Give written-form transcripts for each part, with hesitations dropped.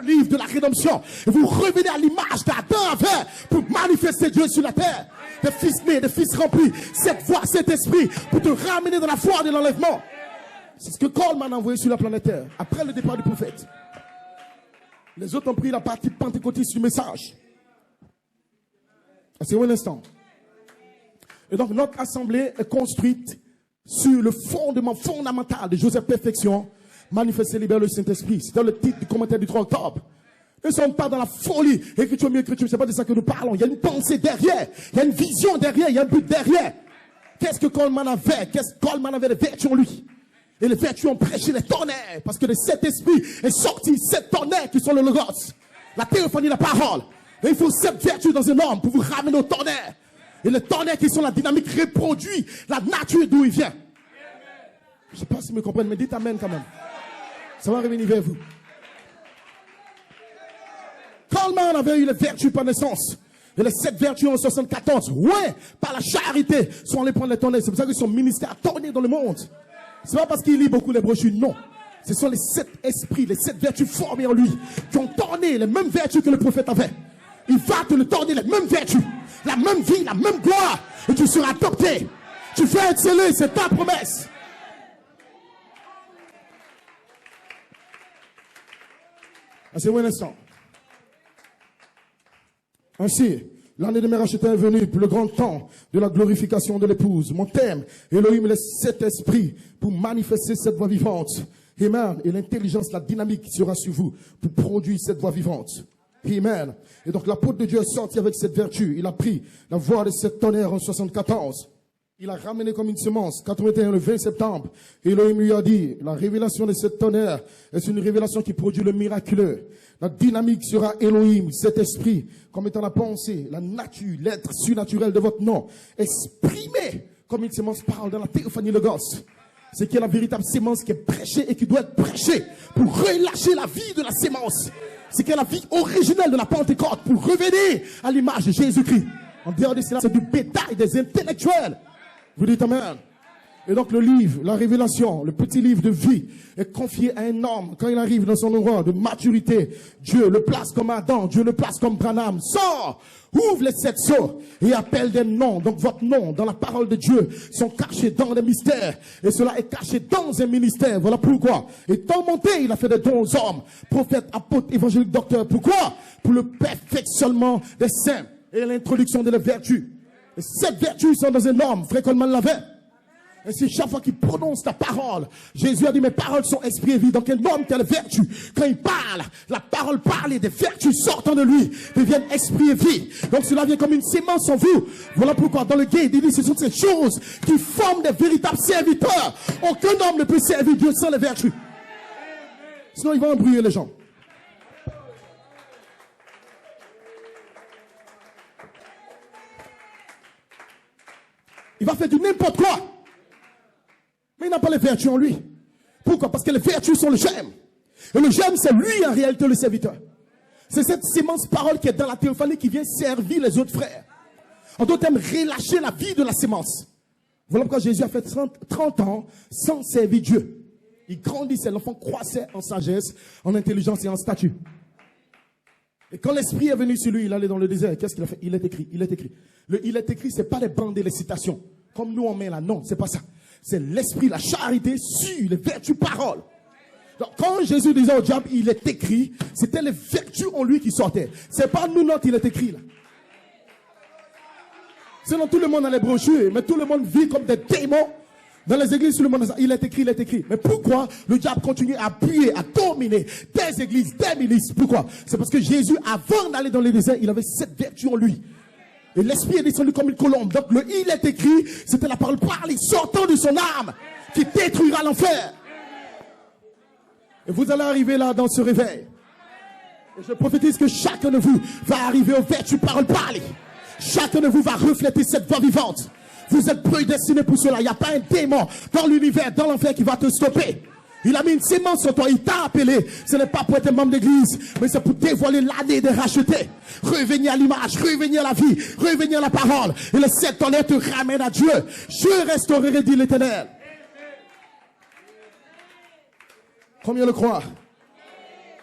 livre de la rédemption. Et vous revenez à l'image d'Adam avait pour manifester Dieu sur la terre. Des fils nés, des fils remplis. Cette voix, cet esprit pour te ramener dans la foi de l'enlèvement. C'est ce que Coleman a envoyé sur la planète Terre après le départ du prophète. Les autres ont pris la partie pentecôtiste du message. C'est un instant. Et donc notre assemblée est construite sur le fondement fondamental de Joseph Perfection, manifester, libérer le Saint-Esprit. C'était le titre du commentaire du 3 octobre. Nous ne sommes pas dans la folie. Écriture, mieux écriture, c'est pas de ça que nous parlons. Il y a une pensée derrière. Il y a une vision derrière. Il y a un but derrière. Qu'est-ce que Coleman avait? Qu'est-ce que Coleman avait de vertus en lui? Et les vertus ont prêché les tonnerres. Parce que de cet esprit est sorti 7 tonnerres qui sont le logos. La théophanie, la parole. Et il faut 7 vertus dans un homme pour vous ramener au tonnerre. Et les tonnerres qui sont la dynamique reproduit la nature d'où il vient. Je ne sais pas si vous me comprenez, mais dites amen quand même. Ça va revenir vers vous. Coleman avait eu les vertus par naissance. Et les 7 vertus en 74. Ouais, par la charité, sont allés prendre les tonnerres. C'est pour ça que son ministère a tourné dans le monde. C'est pas parce qu'il lit beaucoup les brochures, non. Ce sont les 7 esprits, les 7 vertus formées en lui, qui ont tourné les mêmes vertus que le prophète avait. Il va te le tourner les mêmes vertus, la même vie, la même gloire, et tu seras adopté. Tu vas être scellé, c'est ta promesse. C'est un instant. Ainsi, l'année de mes racheteurs est venue pour le grand temps de la glorification de l'épouse. Mon thème, Elohim laisse cet esprit pour manifester cette voix vivante. Amen. Et l'intelligence, la dynamique sera sur vous pour produire cette voix vivante. Amen. Et donc l'apôtre de Dieu est sorti avec cette vertu. Il a pris la voix de cette tonnerre en 74. Il a ramené comme une semence, 81, le 20 septembre. Et Elohim lui a dit, la révélation de cette tonnerre est une révélation qui produit le miraculeux. La dynamique sera Elohim, cet esprit, comme étant la pensée, la nature, l'être surnaturel de votre nom, exprimé comme une semence parle dans la théophanie logos. C'est qui est la véritable sémence qui est prêchée et qui doit être prêchée pour relâcher la vie de la sémence. C'est qui est la vie originelle de la Pentecôte pour revenir à l'image de Jésus-Christ. En dehors de cela, c'est du bétail des intellectuels. Vous dites amen. Et donc le livre, la révélation, le petit livre de vie est confié à un homme. Quand il arrive dans son endroit de maturité, Dieu le place comme Adam, Dieu le place comme Branham. Sors, ouvre les 7 sceaux et appelle des noms. Donc votre nom dans la parole de Dieu sont cachés dans les mystères. Et cela est caché dans un ministère. Voilà pourquoi. Étant monté, il a fait des dons aux hommes. Prophète, apôtre, évangélique, docteur. Pourquoi? Pour le perfectionnement des saints et l'introduction de la vertu. Et 7 vertus sont dans un homme. Frère Coleman l'avait. Et si chaque fois qu'il prononce ta parole, Jésus a dit, mes paroles sont esprit et vie. Donc un homme qui a la vertu, quand il parle, la parole parle et des vertus sortant de lui deviennent esprit et vie. Donc cela vient comme une sémence en vous. Voilà pourquoi dans le guide, il dit, ce sont ces choses qui forment des véritables serviteurs. Aucun homme ne peut servir Dieu sans les vertus. Sinon il va embrouiller les gens. Il va faire du n'importe quoi. Mais il n'a pas les vertus en lui. Pourquoi? Parce que les vertus sont le germe. Et le germe, c'est lui en réalité le serviteur. C'est cette sémence parole qui est dans la théophanie qui vient servir les autres frères. En d'autres termes, relâcher la vie de la sémence. Voilà pourquoi Jésus a fait 30 ans sans servir Dieu. Il grandissait, l'enfant croissait en sagesse, en intelligence et en statut. Et quand l'esprit est venu sur lui, il allait dans le désert. Qu'est-ce qu'il a fait? Il est écrit, il est écrit. Le il est écrit, c'est pas les bandes et les citations. Comme nous on met là, non, c'est pas ça. C'est l'esprit, la charité sur les vertus paroles. Donc, quand Jésus disait au diable, il est écrit, c'était les vertus en lui qui sortaient. C'est pas nous notre, il est écrit là. Sinon tout le monde a les brochures, mais tout le monde vit comme des démons. Dans les églises, tout le monde a ça. Il est écrit, il est écrit. Mais pourquoi le diable continue à appuyer, à dominer des églises, des milices? Pourquoi? C'est parce que Jésus, avant d'aller dans les déserts, il avait cette vertu en lui. Et l'esprit est descendu comme une colombe. Donc le il est écrit, c'était la parole parlée sortant de son âme qui détruira l'enfer. Et vous allez arriver là dans ce réveil. Et je prophétise que chacun de vous va arriver aux vertus paroles parlées. Chacun de vous va refléter cette voix vivante. Vous êtes prédestinés pour cela. Il n'y a pas un démon dans l'univers, dans l'enfer qui va te stopper. Il a mis une sémence sur toi, il t'a appelé. Ce n'est pas pour être membre d'église, mais c'est pour dévoiler l'année des rachetés. Revenir à l'image, revenir à la vie, revenir à la parole. Et le 7 tonnerres te ramène à Dieu. Je restaurerai, dit l'Éternel. Combien le croient?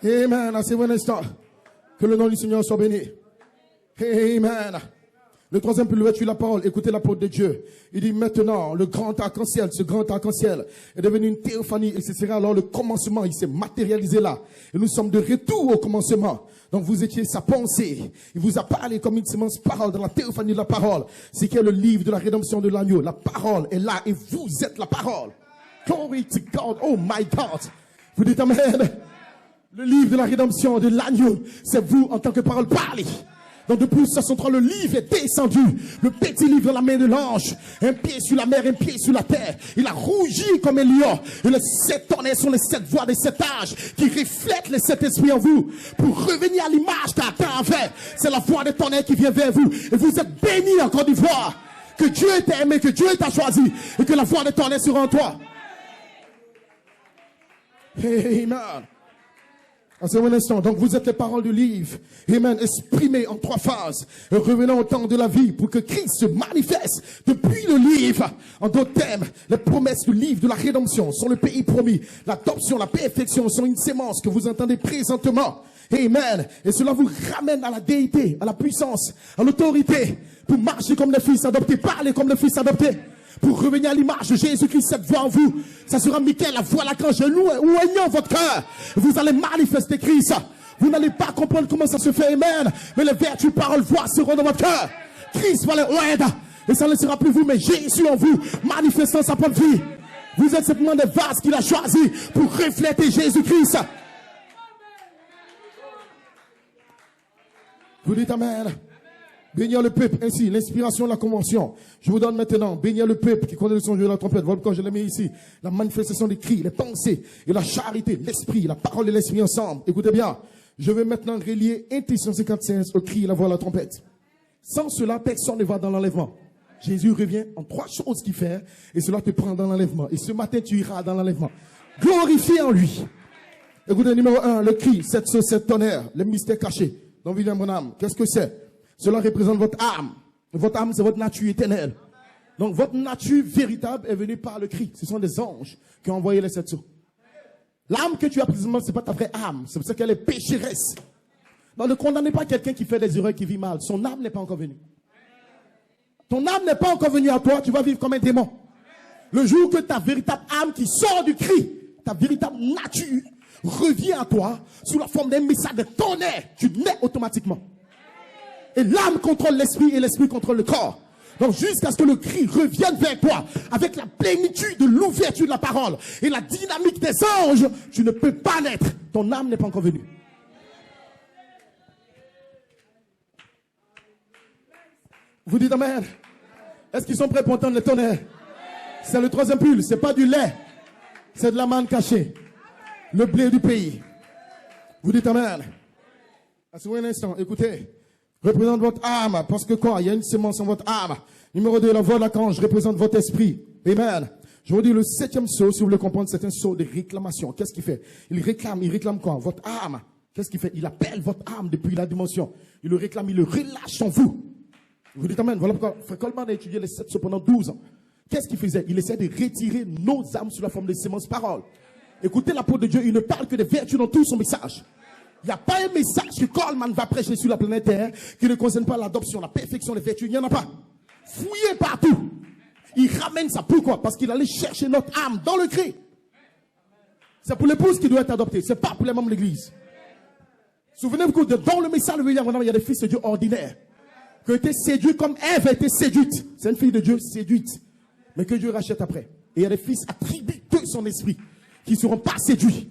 Amen. À ce bon instant. Que le nom du Seigneur soit béni. Amen. Le troisième plus l'ouverture de la parole. Écoutez l'apôtre de Dieu. Il dit maintenant, le grand arc-en-ciel, ce grand arc-en-ciel est devenu une théophanie et ce sera alors le commencement. Il s'est matérialisé là. Et nous sommes de retour au commencement. Donc vous étiez sa pensée. Il vous a parlé comme une semence parole dans la théophanie de la parole. C'est qui est le livre de la rédemption de l'agneau. La parole est là et vous êtes la parole. Glory to God. Oh my God. Vous dites amen. Le livre de la rédemption de l'agneau, c'est vous en tant que parole parlée. Donc depuis 63, le livre est descendu. Le petit livre dans la main de l'ange. Un pied sur la mer, un pied sur la terre. Il a rougi comme un lion. Et les 7 tonnerres sont les 7 voix des 7 âges qui reflètent les 7 esprits en vous. Pour revenir à l'image qu'Adam avait. C'est la voix des tonnerres qui vient vers vous. Et vous êtes bénis en Côte d'Ivoire. Que Dieu t'a aimé, que Dieu t'a choisi. Et que la voix des tonnerres sera en toi. Amen. À ce bon instant, donc vous êtes les paroles du livre, amen, exprimées en 3 phases, revenant au temps de la vie pour que Christ se manifeste depuis le livre. En d'autres termes, les promesses du livre de la rédemption sont le pays promis, l'adoption, la perfection sont une sémence que vous entendez présentement. Amen. Et cela vous ramène à la déité, à la puissance, à l'autorité, pour marcher comme les fils adoptés, parler comme les fils adoptés. Pour revenir à l'image de Jésus-Christ, cette voix en vous, ça sera Michael, la voix là quand je loue ou ayant votre cœur. Vous allez manifester Christ. Vous n'allez pas comprendre comment ça se fait, amen. Mais les vertus, paroles, voix seront dans votre cœur. Christ va les oindre. Et ça ne sera plus vous, mais Jésus en vous, manifestant sa propre vie. Vous êtes simplement des vases qu'il a choisis pour refléter Jésus-Christ. Vous dites amen. Bénir le peuple, ainsi, l'inspiration de la convention. Je vous donne maintenant, bénir le peuple qui connaît le son de la trompette. Voilà pourquoi je l'ai mis ici. La manifestation des cris, les pensées et la charité, l'esprit, la parole et l'esprit ensemble. Écoutez bien, je vais maintenant relier 1 Thessaloniciens 56 au cri, la voix, la trompette. Sans cela, personne ne va dans l'enlèvement. Jésus revient en 3 choses qu'il fait et cela te prend dans l'enlèvement. Et ce matin, tu iras dans l'enlèvement. Glorifié en lui. Écoutez, numéro 1, le cri, cette tonnerre, le mystère caché. Dans William Branham, qu'est-ce que c'est? Cela représente votre âme. Votre âme, c'est votre nature éternelle. Donc, votre nature véritable est venue par le cri. Ce sont des anges qui ont envoyé les 7 sceaux. L'âme que tu as présentement, ce n'est pas ta vraie âme. C'est pour ça qu'elle est pécheresse. Donc, ne condamnez pas quelqu'un qui fait des erreurs, qui vit mal. Son âme n'est pas encore venue. Ton âme n'est pas encore venue à toi. Tu vas vivre comme un démon. Le jour que ta véritable âme qui sort du cri, ta véritable nature, revient à toi sous la forme d'un message de tonnerre, tu nais automatiquement. Et l'âme contrôle l'esprit et l'esprit contrôle le corps. Donc jusqu'à ce que le cri revienne vers toi avec la plénitude de l'ouverture de la parole et la dynamique des anges, tu ne peux pas naître. Ton âme n'est pas encore venue. Vous dites amen. Est-ce qu'ils sont prêts pour entendre le tonnerre? C'est le 3e pull, c'est pas du lait. C'est de la manne cachée. Le blé du pays. Vous dites amen. Asseyez un instant, écoutez. Représente votre âme, parce que quoi? Il y a une semence en votre âme. Numéro 2, la voix de l'archange représente votre esprit. Amen. Je vous dis, le 7e sceau, si vous voulez comprendre, c'est un sceau de réclamation. Qu'est-ce qu'il fait? Il réclame quoi? Votre âme. Qu'est-ce qu'il fait? Il appelle votre âme depuis la dimension. Il le réclame, il le relâche en vous. Vous dites amen. Voilà pourquoi Frère Coleman a étudié les 7 sceaux pendant 12 ans. Qu'est-ce qu'il faisait? Il essaie de retirer nos âmes sous la forme de semences paroles. Écoutez l'apôtre de Dieu, il ne parle que des vertus dans tout son message. Il n'y a pas un message que Coleman va prêcher sur la planète Terre qui ne concerne pas l'adoption, la perfection, les vertus. Il n'y en a pas. Fouillez partout. Il ramène ça. Pourquoi? Parce qu'il allait chercher notre âme dans le cri. C'est pour l'épouse qui doit être adoptée. Ce n'est pas pour les membres de l'église. Souvenez-vous que dans le message de William Branham, il y a des fils de Dieu ordinaires qui ont été séduits comme Ève a été séduite. C'est une fille de Dieu séduite, mais que Dieu rachète après. Et il y a des fils attribués de son esprit qui ne seront pas séduits,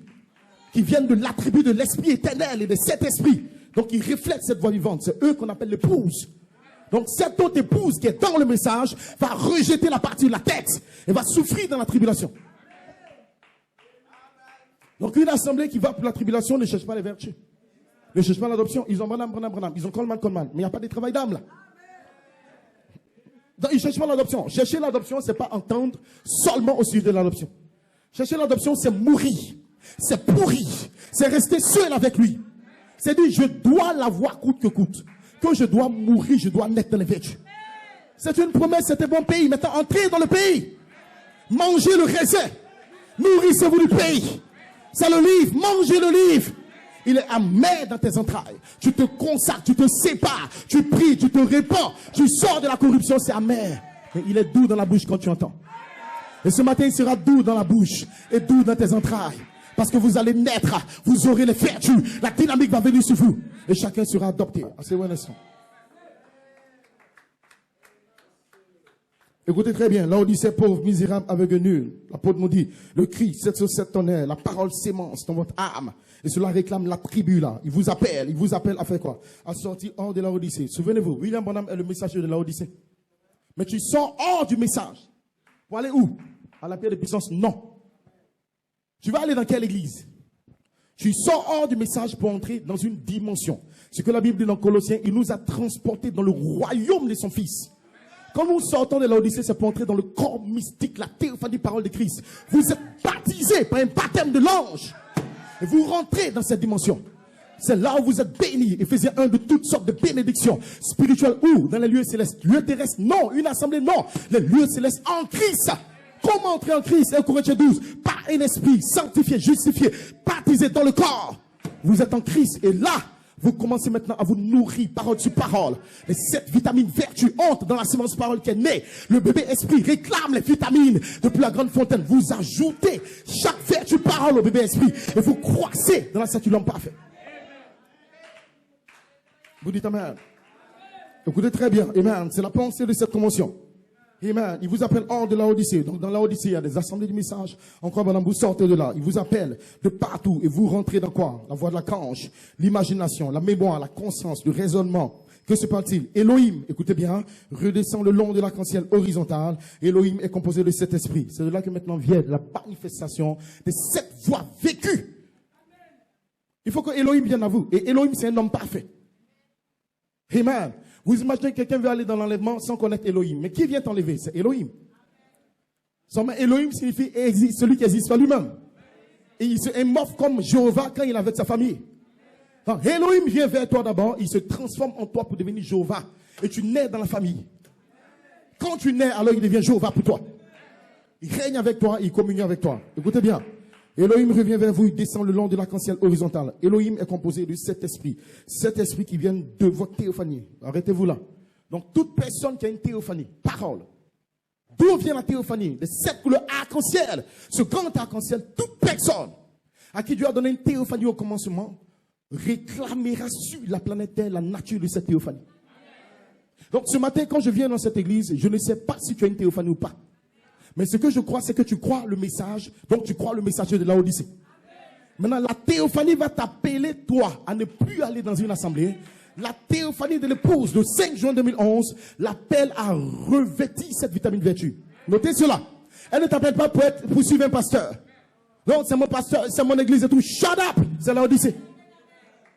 qui viennent de l'attribut de l'esprit éternel et de cet esprit. Donc ils reflètent cette voix vivante. C'est eux qu'on appelle l'épouse. Donc cette autre épouse qui est dans le message va rejeter la partie de la tête et va souffrir dans la tribulation. Donc une assemblée qui va pour la tribulation ne cherche pas les vertus. Ne cherche pas l'adoption. Ils ont Branham. Ils ont Coleman. Mais il n'y a pas de travail d'âme là. Donc ils ne cherchent pas l'adoption. Chercher l'adoption, ce n'est pas entendre seulement au sujet de l'adoption. Chercher l'adoption, c'est mourir. C'est pourri. C'est rester seul avec lui. C'est dire, je dois l'avoir coûte que coûte. Que je dois mourir, je dois naître dans les vertus. C'est une promesse, c'est un bon pays. Maintenant, entrez dans le pays. Mangez le raisin. Nourrissez-vous du pays. C'est le livre. Mangez le livre. Il est amer dans tes entrailles. Tu te consacres, tu te sépares, tu pries, tu te répands, tu sors de la corruption, c'est amer. Mais il est doux dans la bouche quand tu entends. Et ce matin, il sera doux dans la bouche et doux dans tes entrailles. Parce que vous allez naître, vous aurez les vertus, la dynamique va venir sur vous. Et chacun sera adopté. C'est bon, instant. Écoutez très bien, Laodicée pauvre, misérable, aveugle, nul. L'apôtre nous dit, le cri 7 sur 7 tonnerres, la parole s'émence dans votre âme. Et cela réclame la tribu là. Il vous appelle à faire quoi? À sortir hors de Laodicée. Souvenez-vous, William Branham est le messager de Laodicée. Mais tu sors hors du message. Pour aller où? À la pierre de puissance? Non. Tu vas aller dans quelle église? Tu sors hors du message pour entrer dans une dimension. Ce que la Bible dit dans Colossiens, il nous a transportés dans le royaume de son Fils. Quand nous sortons de l'Odyssée, c'est pour entrer dans le corps mystique, la théophanie parole de Christ. Vous êtes baptisés par un baptême de l'ange. Et vous rentrez dans cette dimension. C'est là où vous êtes bénis. Éphésiens 1 de toutes sortes de bénédictions spirituelles. Où? Dans les lieux célestes. Lieux terrestres? Non. Une assemblée? Non. Les lieux célestes en Christ. Comment entrer en Christ? 1 Corinthiens 12. Par un esprit sanctifié, justifié, baptisé dans le corps. Vous êtes en Christ. Et là, vous commencez maintenant à vous nourrir parole sur parole. Les 7 vitamines vertus entrent dans la sémence parole qui est née. Le bébé esprit réclame les vitamines depuis la grande fontaine. Vous ajoutez chaque vertu parole au bébé esprit. Et vous croissez dans la statue de l'homme parfait. Vous dites amen. Écoutez très bien. Amen. C'est la pensée de cette convention. Amen. Il vous appelle hors de l'Odyssée. Donc dans l'Odyssée, il y a des assemblées du message. Encore madame, vous sortez de là. Il vous appelle de partout. Et vous rentrez dans quoi? La voix de l'archange, l'imagination, la mémoire, la conscience, le raisonnement. Que se passe-t-il? Elohim, écoutez bien, redescend le long de l'arc-en-ciel horizontal. Elohim est composé de 7 esprits. C'est de là que maintenant vient la manifestation des 7 voix vécues. Il faut que Elohim vienne à vous. Et Elohim, c'est un homme parfait. Amen. Vous imaginez que quelqu'un veut aller dans l'enlèvement sans connaître Elohim. Mais qui vient t'enlever? C'est Elohim. Elohim signifie celui qui existe par lui-même. Et il se émorphe comme Jéhovah quand il est avec sa famille. Quand Elohim vient vers toi d'abord, il se transforme en toi pour devenir Jéhovah. Et tu nais dans la famille. Quand tu nais, alors il devient Jéhovah pour toi. Il règne avec toi, il communie avec toi. Écoutez bien. Elohim revient vers vous, il descend le long de l'arc-en-ciel horizontal. Elohim est composé de 7 esprits. 7 esprits qui viennent de votre théophanie. Arrêtez-vous là. Donc toute personne qui a une théophanie, parole. D'où vient la théophanie? De 7 couleurs arc-en-ciel. Ce grand arc-en-ciel, toute personne à qui Dieu a donné une théophanie au commencement réclamera sur la planète Terre la nature de cette théophanie. Donc ce matin, quand je viens dans cette église, je ne sais pas si tu as une théophanie ou pas. Mais ce que je crois, c'est que tu crois le message, donc tu crois le messager de Laodicée. Maintenant, la théophanie va t'appeler, toi, à ne plus aller dans une assemblée. La théophanie de l'épouse de 5 juin 2011 l'appelle à revêtir cette vitamine vertu. Notez cela. Elle ne t'appelle pas pour suivre un pasteur. Non, c'est mon pasteur, c'est mon église et tout. Shut up! C'est Laodicée.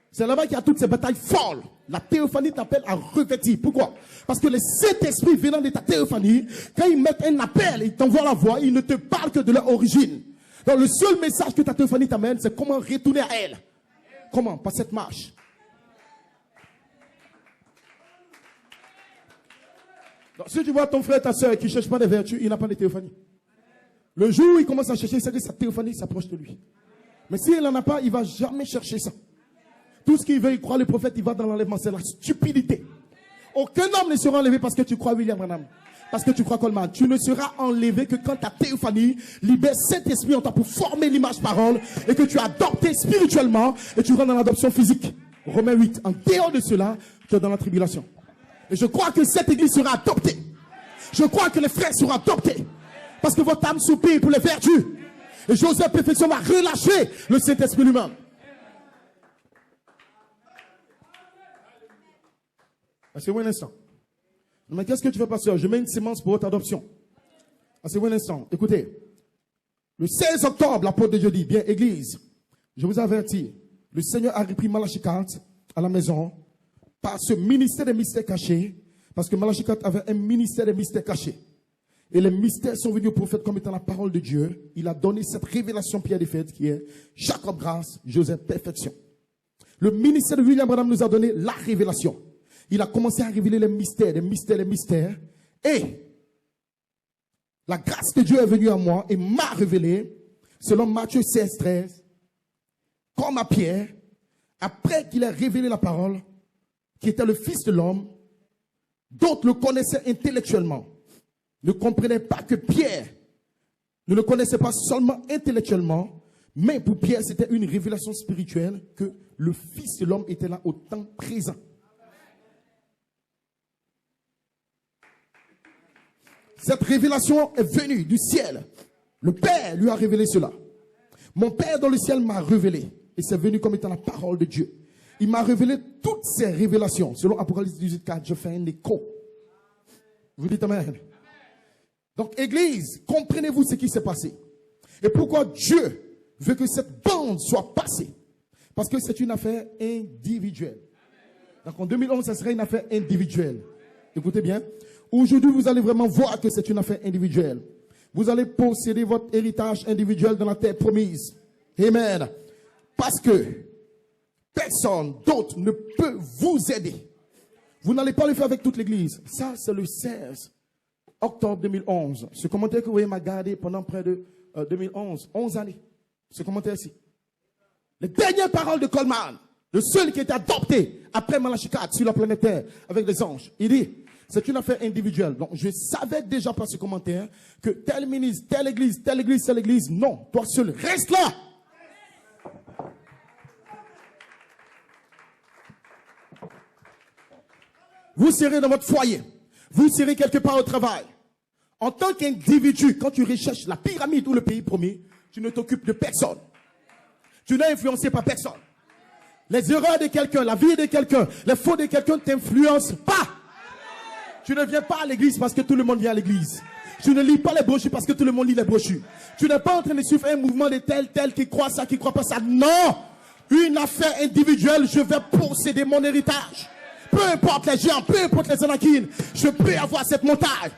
C'est là-bas qu'il y a toutes ces batailles folles. La théophanie t'appelle à revêtir. Pourquoi? Parce que les 7 esprits venant de ta théophanie, quand ils mettent un appel, ils t'envoient la voix, ils ne te parlent que de leur origine. Donc le seul message que ta théophanie t'amène, c'est comment retourner à elle. Comment? Par cette marche. Donc, si tu vois ton frère, ta soeur qui ne cherche pas de vertu, il n'a pas de théophanie. Le jour où il commence à chercher, c'est que sa théophanie s'approche de lui. Mais s'il n'en a pas, il ne va jamais chercher ça. Tout ce qu'il veut, il croit le prophète, il va dans l'enlèvement. C'est la stupidité. Aucun homme ne sera enlevé parce que tu crois William Branham. Parce que tu crois Coleman. Tu ne seras enlevé que quand ta théophanie libère cet esprit en toi pour former l'image parole et que tu as adopté spirituellement et tu rentres dans l'adoption physique. Romains 8. En dehors de cela, tu es dans la tribulation. Et je crois que cette église sera adoptée. Je crois que les frères seront adoptés. Parce que votre âme soupire pour les vertus. Et Joseph Perfection va relâcher le Saint-Esprit lui-même. Asseyez-vous un instant. Mais qu'est-ce que tu fais, pasteur? Je mets une sémence pour votre adoption. Asseyez-vous un instant. Écoutez. Le 16 octobre, l'apôtre de Dieu dit, bien, église, je vous avertis, le Seigneur a repris Malachie 4 à la maison par ce ministère des mystères cachés, parce que Malachie 4 avait un ministère des mystères cachés. Et les mystères sont venus au prophète comme étant la parole de Dieu. Il a donné cette révélation Pierre des Fêtes qui est Jacob grâce, Joseph perfection. Le ministère de William Branham nous a donné la révélation. Il a commencé à révéler les mystères, les mystères, les mystères. Et la grâce de Dieu est venue à moi et m'a révélé, selon Matthieu 16, 13, comme à Pierre, après qu'il ait révélé la parole, qui était le Fils de l'homme, d'autres le connaissaient intellectuellement, ne comprenaient pas que Pierre ne le connaissait pas seulement intellectuellement, mais pour Pierre, c'était une révélation spirituelle que le Fils de l'homme était là au temps présent. Cette révélation est venue du ciel. Le Père lui a révélé cela. Mon Père dans le ciel m'a révélé. Et c'est venu comme étant la parole de Dieu. Il m'a révélé toutes ces révélations. Selon Apocalypse 18:4, je fais un écho. Vous dites Amen. Donc, Église, comprenez-vous ce qui s'est passé. Et pourquoi Dieu veut que cette bande soit passée. Parce que c'est une affaire individuelle. Donc, en 2011, ça serait une affaire individuelle. Écoutez bien. Aujourd'hui, vous allez vraiment voir que c'est une affaire individuelle. Vous allez posséder votre héritage individuel dans la terre promise. Amen. Parce que personne d'autre ne peut vous aider. Vous n'allez pas le faire avec toute l'église. Ça, c'est le 16 octobre 2011. Ce commentaire que vous voyez m'a gardé pendant près de 2011, 11 années. Ce commentaire-ci. Les dernières paroles de Coleman, le seul qui était adopté après Malachie 4 sur la planète Terre avec les anges. Il dit, c'est une affaire individuelle. Donc, je savais déjà par ce commentaire que tel ministre, telle église, telle église, telle église. Non, toi seul, reste là. Vous serez dans votre foyer. Vous serez quelque part au travail. En tant qu'individu, quand tu recherches la pyramide ou le pays promis, tu ne t'occupes de personne. Tu n'es influencé par personne. Les erreurs de quelqu'un, la vie de quelqu'un, les fautes de quelqu'un ne t'influencent pas. Tu ne viens pas à l'église parce que tout le monde vient à l'église. Tu ne lis pas les brochures parce que tout le monde lit les brochures. Tu n'es pas en train de suivre un mouvement de tel qui croit ça, qui croit pas ça. Non! Une affaire individuelle, je vais posséder mon héritage. Peu importe les géants, peu importe les anakim, je peux avoir cette montagne.